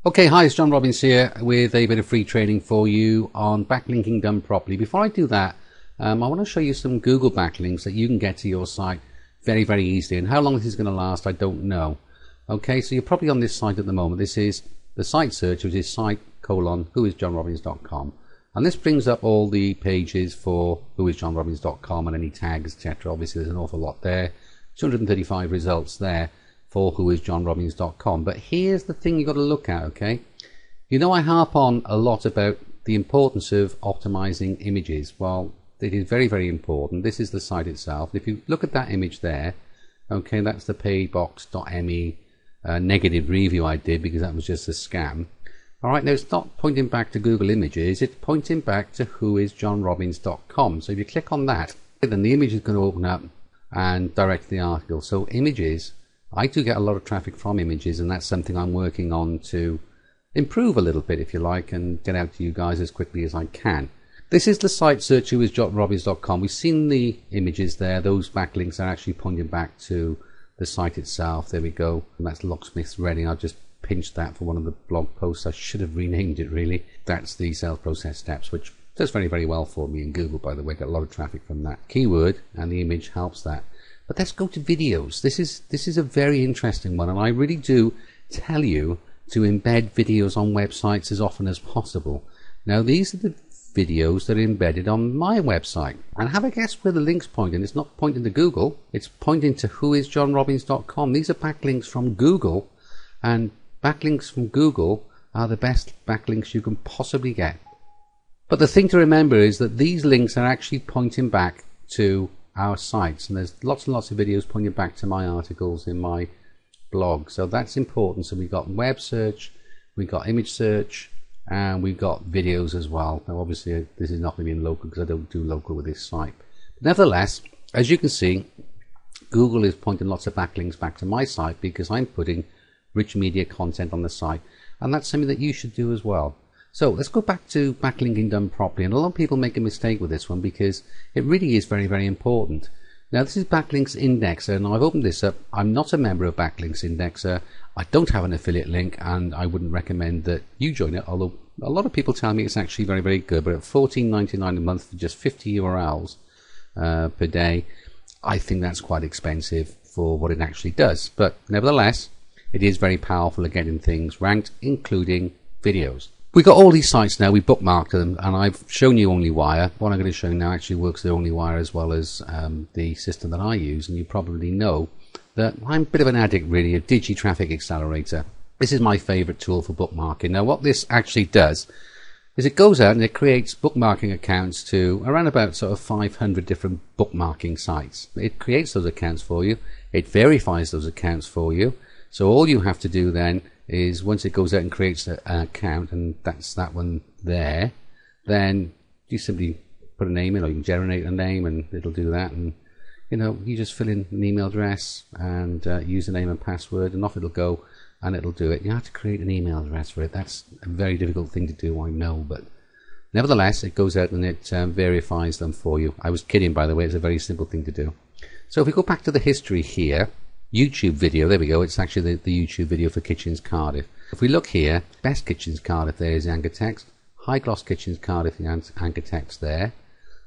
Okay, hi, it's John Robbins here with a bit of free training for you on backlinking done properly. Before I do that, I want to show you some Google backlinks that you can get to your site very, very easily. And how long this is going to last, I don't know. Okay, so you're probably on this site at the moment. This is the site search, which is site:whoisjohnrobbins.com. And this brings up all the pages for whoisjohnrobbins.com and any tags, etc. Obviously, there's an awful lot there. 235 results there for whoisjohnrobbins.com. But here's the thing you've got to look at, okay? You know, I harp on a lot about the importance of optimizing images. Well, it is very, very important. This is the site itself. If you look at that image there, okay, that's the paybox.me negative review I did because that was just a scam. All right, now it's not pointing back to Google Images, it's pointing back to whoisjohnrobbins.com. So if you click on that, then the image is going to open up and direct to the article. So images, I do get a lot of traffic from images, and that's something I'm working on to improve a little bit, if you like, and get out to you guys as quickly as I can. This is the site search whoisjohnrobbins.com. We've seen the images there. Those backlinks are actually pointing back to the site itself. There we go. And that's Locksmith's Reading. I've just pinched that for one of the blog posts. I should have renamed it, really. That's the sales process steps, which does very, very well for me in Google, by the way. Got a lot of traffic from that keyword, and the image helps that. But let's go to videos. This is a very interesting one, and I really do tell you to embed videos on websites as often as possible. Now, these are the videos that are embedded on my website, and have a guess where the link's pointing. It's not pointing to Google, it's pointing to whoisjohnrobbins.com. These are backlinks from Google, and backlinks from Google are the best backlinks you can possibly get. But the thing to remember is that these links are actually pointing back to our sites, and there's lots and lots of videos pointing back to my articles in my blog, so that's important. So we've got web search, we've got image search, and we've got videos as well. Now obviously this is not going to be in local because I don't do local with this site, but nevertheless, as you can see, Google is pointing lots of backlinks back to my site because I'm putting rich media content on the site, and that's something that you should do as well. So let's go back to backlinking done properly, and a lot of people make a mistake with this one because it really is very, very important. Now this is Backlinks Indexer, and I've opened this up. I'm not a member of Backlinks Indexer. I don't have an affiliate link, and I wouldn't recommend that you join it, although a lot of people tell me it's actually very, very good. But at $14.99 a month for just 50 URLs per day, I think that's quite expensive for what it actually does. But nevertheless, it is very powerful at getting things ranked, including videos. We've got all these sites now, we bookmarked them, and I've shown you OnlyWire. What I'm going to show you now actually works with OnlyWire as well as the system that I use, and you probably know that I'm a bit of an addict really of Traffic Accelerator. This is my favorite tool for bookmarking. Now what this actually does is it goes out and it creates bookmarking accounts to around about sort of 500 different bookmarking sites. It creates those accounts for you, it verifies those accounts for you, so all you have to do then is once it goes out and creates an account, and that's that one there, then you simply put a name in, or you can generate a name and it'll do that, and you know, you just fill in an email address and username and password, and off it'll go and it'll do it. You have to create an email address for it. That's a very difficult thing to do, I know, but nevertheless it goes out and it verifies them for you. I was kidding, by the way, it's a very simple thing to do. So if we go back to the history here, YouTube video, there we go, it's actually the YouTube video for Kitchens Cardiff. If we look here, best Kitchens Cardiff there is the anchor text, high gloss Kitchens Cardiff, the anchor text there.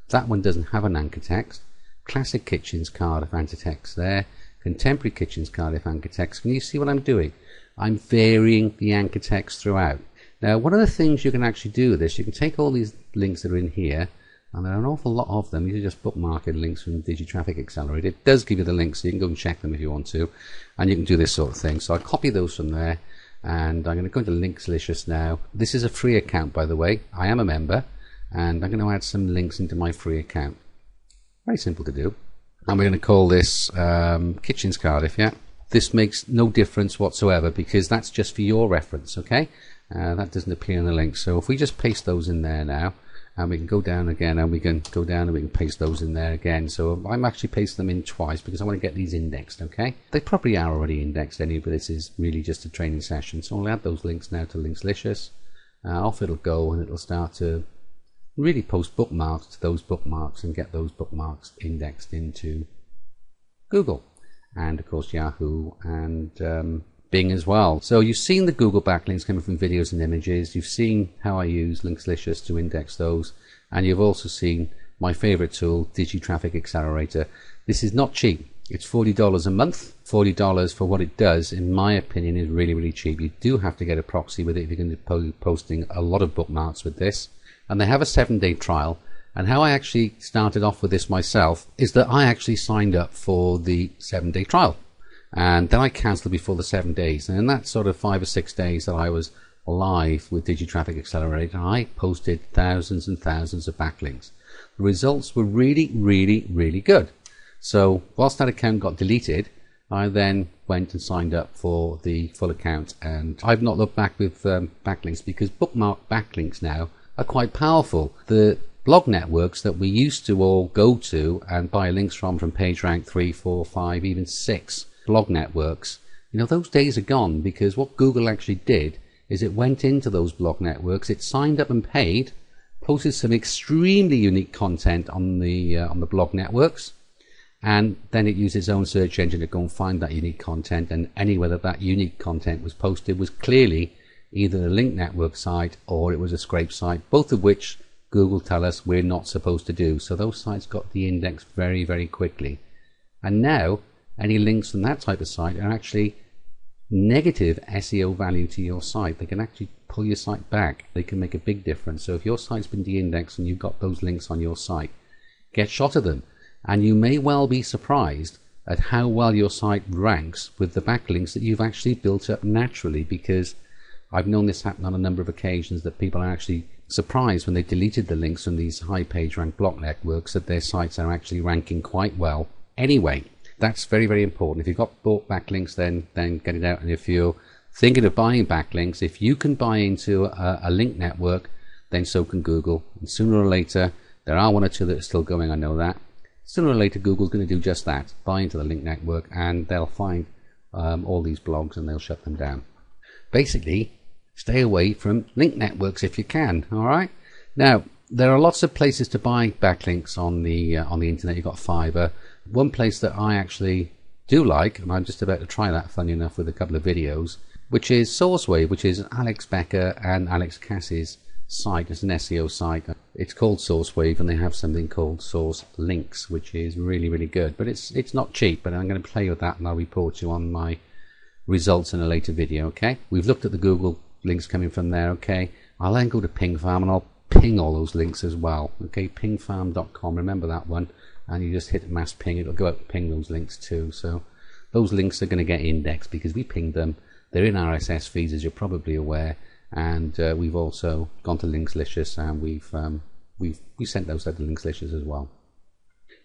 That one doesn't have an anchor text. Classic Kitchens Cardiff anchor text there, contemporary Kitchens Cardiff anchor text. Can you see what I'm doing? I'm varying the anchor text throughout. Now one of the things you can actually do with this, you can take all these links that are in here, and there are an awful lot of them. These are just bookmarked links from Traffic Accelerator. It does give you the links, so you can go and check them if you want to, and you can do this sort of thing. So I copy those from there, and I'm going to go into Linkslicious now. This is a free account, by the way. I am a member, and I'm going to add some links into my free account. Very simple to do. And we're going to call this Kitchens Cardiff, yeah? This makes no difference whatsoever because that's just for your reference, okay? That doesn't appear in the link. So if we just paste those in there now, and we can go down again, and we can go down and we can paste those in there again. So I'm actually pasting them in twice because I want to get these indexed, okay? They probably are already indexed anyway, but this is really just a training session. So I'll add those links now to Linkslicious. Off it'll go, and it'll start to really post bookmarks to those bookmarks and get those bookmarks indexed into Google and of course Yahoo and Bing as well. So you've seen the Google backlinks coming from videos and images. You've seen how I use Linkslicious to index those. And you've also seen my favorite tool, Digitraffic Accelerator. This is not cheap. It's $40 a month. $40 for what it does, in my opinion, is really, really cheap. You do have to get a proxy with it if you're going to be posting a lot of bookmarks with this. And they have a 7-day trial. And how I actually started off with this myself is that I actually signed up for the 7-day trial. And then I cancelled before the 7 days. And in that sort of 5 or 6 days that I was live with Digitraffic Accelerator, I posted thousands and thousands of backlinks. The results were really, really, really good. So whilst that account got deleted, I then went and signed up for the full account. And I've not looked back with backlinks, because Bookmark backlinks now are quite powerful. The blog networks that we used to all go to and buy links from PageRank 3, 4, 5, even 6 blog networks, you know, those days are gone, because what Google actually did is it went into those blog networks, it signed up and paid, posted some extremely unique content on the blog networks, and then it used its own search engine to go and find that unique content, and anywhere that unique content was posted was clearly either a link network site or it was a scrape site, both of which Google tell us we're not supposed to do. So those sites got de-indexed very, very quickly. And now any links from that type of site are actually negative SEO value to your site. They can actually pull your site back. They can make a big difference. So if your site's been de-indexed and you've got those links on your site, get shot of them. And you may well be surprised at how well your site ranks with the backlinks that you've actually built up naturally, because I've known this happen on a number of occasions, that people are actually surprised when they deleted the links from these high page rank blog networks that their sites are actually ranking quite well anyway. That's very, very important. If you've got bought backlinks, then get it out. And if you're thinking of buying backlinks, if you can buy into a link network, then so can Google. And sooner or later, there are one or two that are still going, I know that. Sooner or later, Google's going to do just that, buy into the link network, and they'll find all these blogs and they'll shut them down. Basically, stay away from link networks if you can. All right. Now, there are lots of places to buy backlinks on the internet. You've got Fiverr. One place that I actually do like, and I'm just about to try that, funny enough, with a couple of videos, which is Sourcewave, which is Alex Becker and Alex Cass's site. It's an SEO site. It's called Sourcewave, and they have something called Source Links, which is really, really good. But it's not cheap. But I'm going to play with that, and I'll report you on my results in a later video. Okay. We've looked at the Google links coming from there. Okay. I'll then go to Ping Farm, and I'll ping all those links as well. Okay. Pingfarm.com. Remember that one. And you just hit mass ping, it'll go up and ping those links too. So those links are going to get indexed because we pinged them. They're in RSS feeds, as you're probably aware, and we've also gone to Linkslicious, and we sent those out to Linkslicious as well.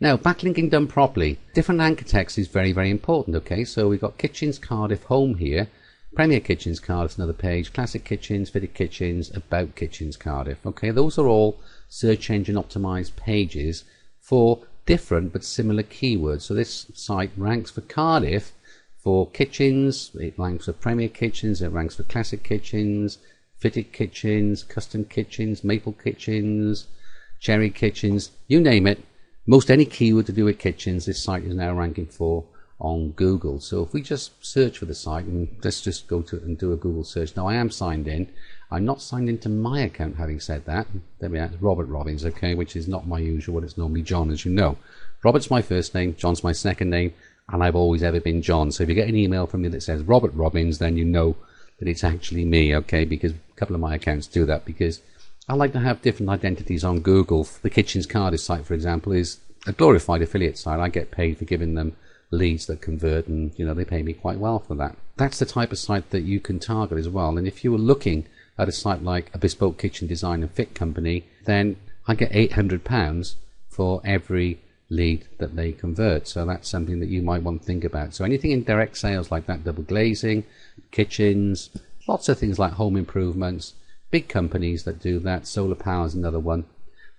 Now, backlinking done properly, different anchor text is very, very important. Okay, so we've got Kitchens Cardiff Home here, Premier Kitchens Cardiff, another page, Classic Kitchens, Fitted Kitchens, About Kitchens Cardiff. Okay, those are all search engine optimized pages for different but similar keywords. So this site ranks for Cardiff for kitchens, it ranks for Premier Kitchens, it ranks for Classic Kitchens, Fitted Kitchens, Custom Kitchens, Maple Kitchens, Cherry Kitchens, you name it. Most any keyword to do with kitchens, this site is now ranking for on Google. So if we just search for the site, and let's just go to and do a Google search. Now I am signed in. I'm not signed into my account, having said that. There we are, Robert Robbins, okay, which is not my usual, it's normally John, as you know. Robert's my first name, John's my second name, and I've always ever been John. So if you get an email from me that says Robert Robbins, then you know that it's actually me, okay, because a couple of my accounts do that, because I like to have different identities on Google. The Kitchens Cardiff site, for example, is a glorified affiliate site. I get paid for giving them leads that convert, and you know, they pay me quite well for that. That's the type of site that you can target as well. And if you were looking at a site like a bespoke kitchen design and fit company, then I get £800 for every lead that they convert. So that's something that you might want to think about. So anything in direct sales like that, double glazing, kitchens, lots of things like home improvements, big companies that do that, solar power is another one,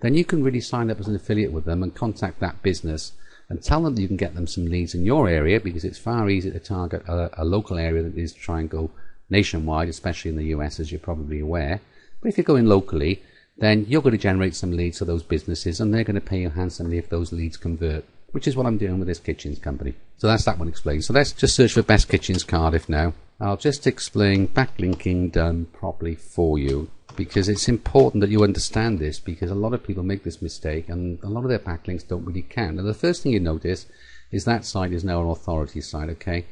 then you can really sign up as an affiliate with them and contact that business and tell them that you can get them some leads in your area, because it's far easier to target a local area than it is to try and go nationwide, especially in the US, as you're probably aware. But if you're going locally, then you're going to generate some leads for those businesses, and they're going to pay you handsomely if those leads convert, which is what I'm doing with this kitchens company. So that's that one explained. So let's just search for Best Kitchens Cardiff now. I'll just explain backlinking done properly for you, because it's important that you understand this, because a lot of people make this mistake and a lot of their backlinks don't really count. Now the first thing you notice is that site is now an authority site. Okay,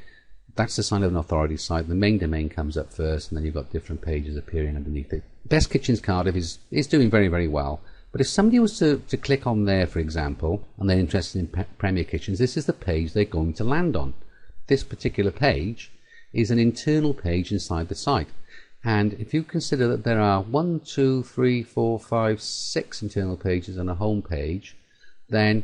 that's the sign of an authority site. The main domain comes up first, and then you've got different pages appearing underneath it. Best Kitchens Cardiff is doing very, very well. But if somebody was to click on there, for example, and they're interested in Premier Kitchens, this is the page they're going to land on. This particular page is an internal page inside the site. And if you consider that there are 1, 2, 3, 4, 5, 6 internal pages and a home page, then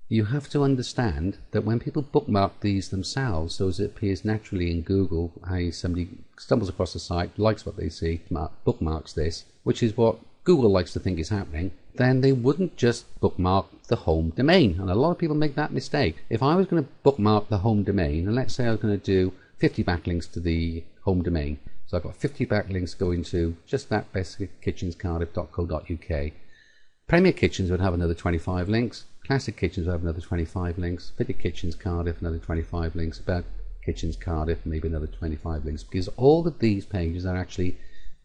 you have to understand that when people bookmark these themselves, so as it appears naturally in Google, somebody stumbles across the site, likes what they see, bookmarks this, which is what Google likes to think is happening, then they wouldn't just bookmark the home domain. And a lot of people make that mistake. If I was going to bookmark the home domain, and let's say I was going to do 50 backlinks to the home domain, so I've got 50 backlinks going to just that bestkitchenscardiff.co.uk. Premier Kitchens would have another 25 links, Classic Kitchens would have another 25 links, Fitted Kitchens Cardiff another 25 links, About Kitchens Cardiff maybe another 25 links, because all of these pages are actually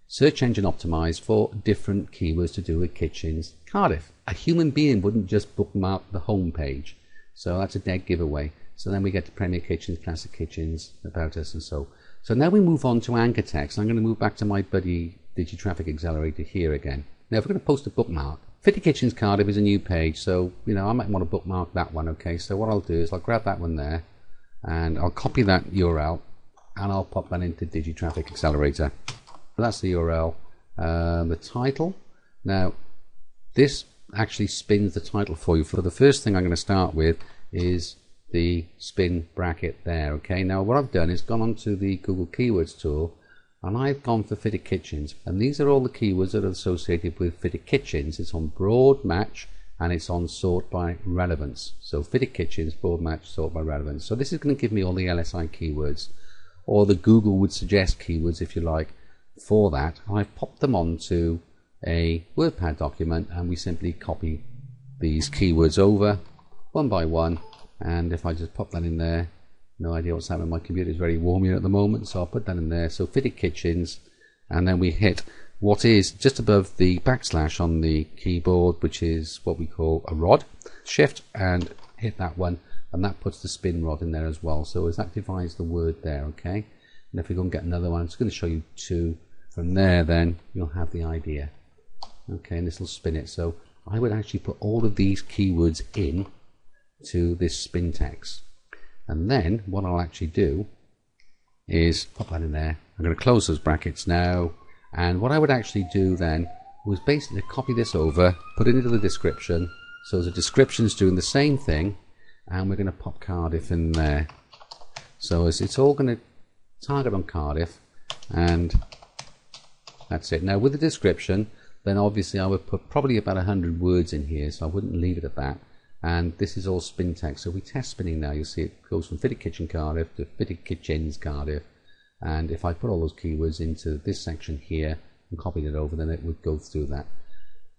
search engine optimized for different keywords to do with Kitchens Cardiff. A human being wouldn't just bookmark the home page, so that's a dead giveaway. So then we get to Premier Kitchens, Classic Kitchens, About Us, and so. So now we move on to anchor text. I'm going to move back to my buddy DigiTraffic Accelerator here again. Now if we're going to post a bookmark, Fitted Kitchens Cardiff is a new page, so I might want to bookmark that one. Okay, so what I'll do is I'll grab that one there, and I'll copy that URL, and I'll pop that into DigiTraffic Accelerator. That's the URL. The title. Now this actually spins the title for you. For the first thing I'm going to start with is the spin bracket there. Okay, now what I've done is gone onto the Google Keywords tool, and I've gone for Fitted Kitchens, and these are all the keywords that are associated with Fitted Kitchens. It's on broad match, and it's on sort by relevance. So Fitted Kitchens, broad match, sort by relevance. So this is going to give me all the LSI keywords, or the Google would suggest keywords if you like, for that. I've popped them onto a WordPad document, and we simply copy these keywords over one by one. And if I just pop that in there, no idea what's happening, my computer is very warm here at the moment, so I'll put that in there. So Fitted Kitchens, and then we hit what is just above the backslash on the keyboard, which is what we call a rod. Shift and hit that one, and that puts the spin rod in there as well. So as that divides the word there, okay. And if we go and get another one, I'm just going to show you two. From there, then you'll have the idea. Okay, and this will spin it. So I would actually put all of these keywords in to this spin text, and then what I'll actually do is pop that in there. I'm going to close those brackets now, and what I would actually do then was basically copy this over, put it into the description, so the description's doing the same thing, and we're going to pop Cardiff in there. So it's all going to target on Cardiff, and that's it. Now with the description, then obviously I would put probably about 100 words in here, so I wouldn't leave it at that. And this is all spin text. So if we test spinning now, you'll see it goes from Fitted Kitchen Cardiff to Fitted Kitchens Cardiff. And if I put all those keywords into this section here and copied it over, then it would go through that.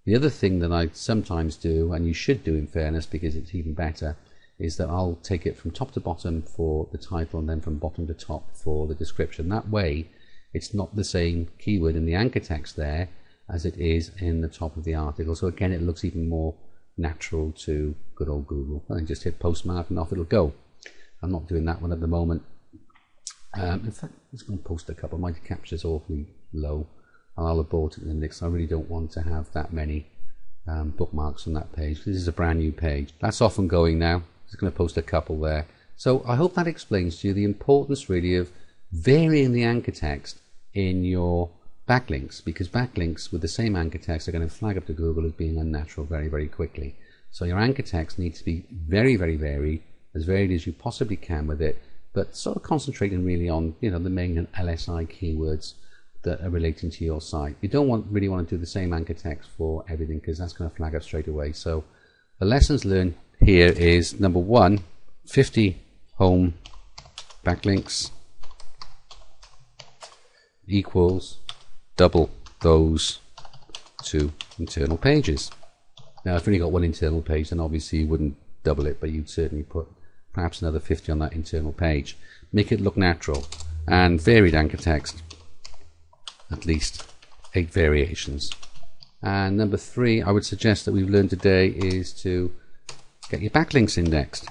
The other thing that I sometimes do, and you should do in fairness because it's even better, is that I'll take it from top to bottom for the title and then from bottom to top for the description. That way it's not the same keyword in the anchor text there as it is in the top of the article. So again, it looks even more natural to good old Google. I just hit postmark and off it'll go. I'm not doing that one at the moment. In fact, I'm just going to post a couple. My capture's awfully low. I'll abort it in the next. I really don't want to have that many bookmarks on that page. This is a brand new page. That's off and going now. Just going to post a couple there. So I hope that explains to you the importance really of varying the anchor text in your backlinks, because backlinks with the same anchor text are going to flag up to Google as being unnatural very, very quickly. So your anchor text needs to be very, very varied as you possibly can with it, but sort of concentrating really on the main LSI keywords that are relating to your site. You don't really want to do the same anchor text for everything, because that's going to flag up straight away. So the lessons learned here is number one, 50 home backlinks equals double those two internal pages. Now if you've only got one internal page, then obviously you wouldn't double it, but you'd certainly put perhaps another 50 on that internal page. Make it look natural. and varied anchor text, at least 8 variations. And number 3 I would suggest that we've learned today is to get your backlinks indexed.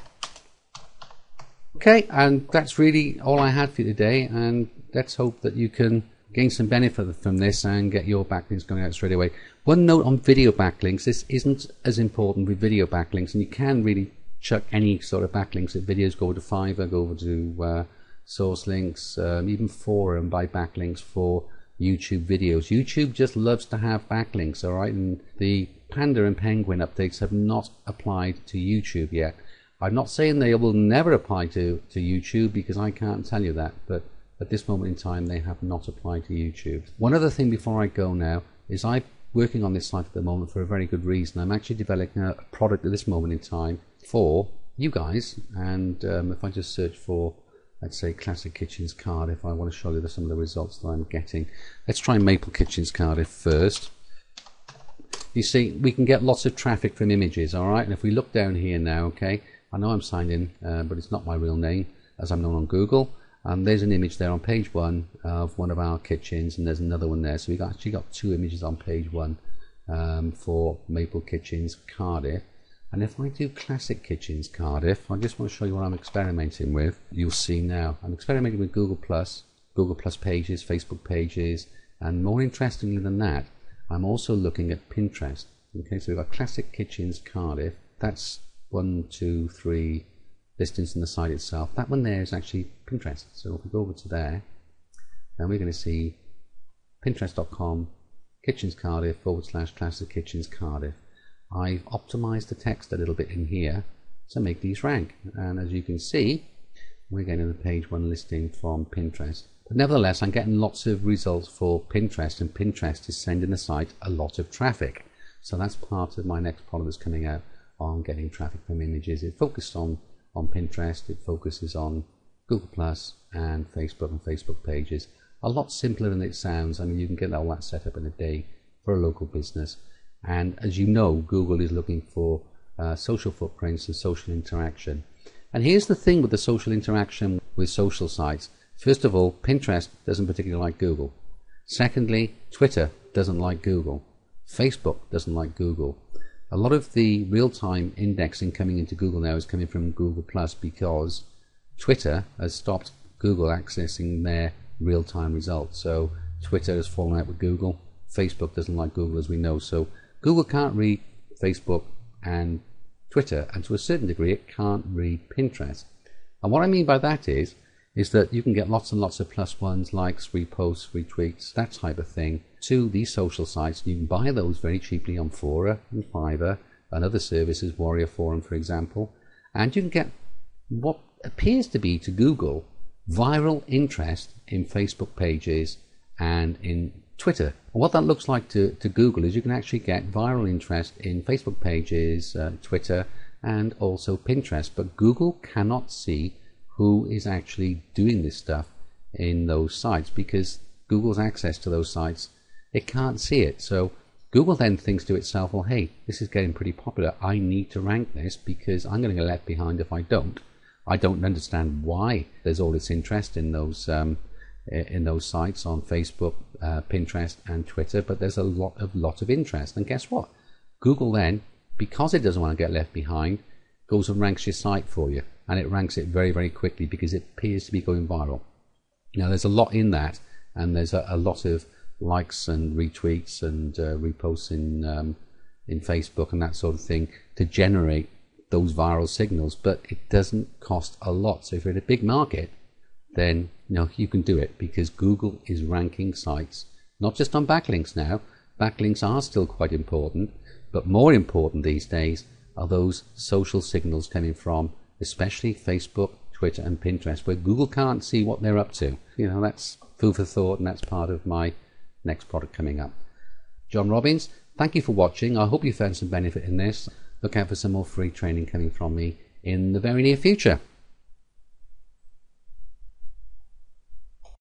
Okay, and that's really all I had for you today, and let's hope that you can gain some benefit from this and get your backlinks going out straight away. One note on video backlinks: this isn't as important with video backlinks, and you can really chuck any sort of backlinks. If videos, go over to Fiverr, go over to source links, even forum, buy backlinks for YouTube videos. YouTube just loves to have backlinks, alright, and the Panda and Penguin updates have not applied to YouTube yet. I'm not saying they will never apply to YouTube, because I can't tell you that, but at this moment in time they have not applied to YouTube. One other thing before I go now is I'm working on this site at the moment for a very good reason. I'm actually developing a product at this moment in time for you guys, and if I just search for, let's say, Classic Kitchens Cardiff, I want to show you some of the results that I'm getting. Let's try Maple Kitchens Cardiff first. You see, we can get lots of traffic from images, alright, and if we look down here now, okay, I know I'm signed in, but it's not my real name, as I'm known on Google. There's an image there on page 1 of one of our kitchens, and there's another one there. So we've actually got 2 images on page 1 for Maple Kitchens Cardiff. And if I do Classic Kitchens Cardiff, I just want to show you what I'm experimenting with. You'll see now I'm experimenting with Google Plus pages, Facebook pages, and more interestingly than that, I'm also looking at Pinterest. Okay, so we've got Classic Kitchens Cardiff. That's 1, 2, 3 listings on the site itself. That one there is actually Pinterest. So if we go over to there, then we're going to see pinterest.com Kitchens Cardiff / Classic Kitchens Cardiff. I've optimized the text a little bit in here to make these rank, and as you can see, we're getting the page 1 listing from Pinterest. But nevertheless, I'm getting lots of results for Pinterest, and Pinterest is sending the site a lot of traffic. So that's part of my next product that's coming out on getting traffic from images. It focused on Pinterest, it focuses on Google Plus and Facebook pages. A lot simpler than it sounds. I mean, you can get all that set up in a day for a local business. And as you know, Google is looking for social footprints and social interaction. And here's the thing with the social interaction with social sites. First of all, Pinterest doesn't particularly like Google. Secondly, Twitter doesn't like Google. Facebook doesn't like Google. A lot of the real-time indexing coming into Google now is coming from Google Plus, because Twitter has stopped Google accessing their real-time results. So Twitter has fallen out with Google. Facebook doesn't like Google, as we know. So Google can't read Facebook and Twitter, and to a certain degree it can't read Pinterest. And what I mean by that is that you can get lots and lots of +1s, likes, reposts, retweets, that type of thing to these social sites. You can buy those very cheaply on Fora and Fiverr and other services, Warrior Forum for example, and you can get what appears to be to Google viral interest in Facebook pages and in Twitter. And what that looks like to Google is you can actually get viral interest in Facebook pages, Twitter, and also Pinterest, but Google cannot see who is actually doing this stuff in those sites, because Google's access to those sites, it can't see it. So Google then thinks to itself, well, hey, this is getting pretty popular, I need to rank this because I'm going to get left behind if I don't. I don't understand why there's all this interest in those sites on Facebook, Pinterest and Twitter, but there's a lot of interest. And guess what? Google then, because it doesn't want to get left behind, goes and ranks your site for you, and it ranks it very, very quickly because it appears to be going viral. Now there's a lot in that, and there's a lot of likes and retweets and reposts in Facebook and that sort of thing to generate those viral signals, but it doesn't cost a lot. So if you're in a big market, then you can do it, because Google is ranking sites not just on backlinks now. Backlinks are still quite important, but more important these days are those social signals coming from especially Facebook, Twitter and Pinterest, where Google can't see what they're up to. That's food for thought, and that's part of my next product coming up. John Robbins, thank you for watching. I hope you found some benefit in this. Look out for some more free training coming from me in the very near future.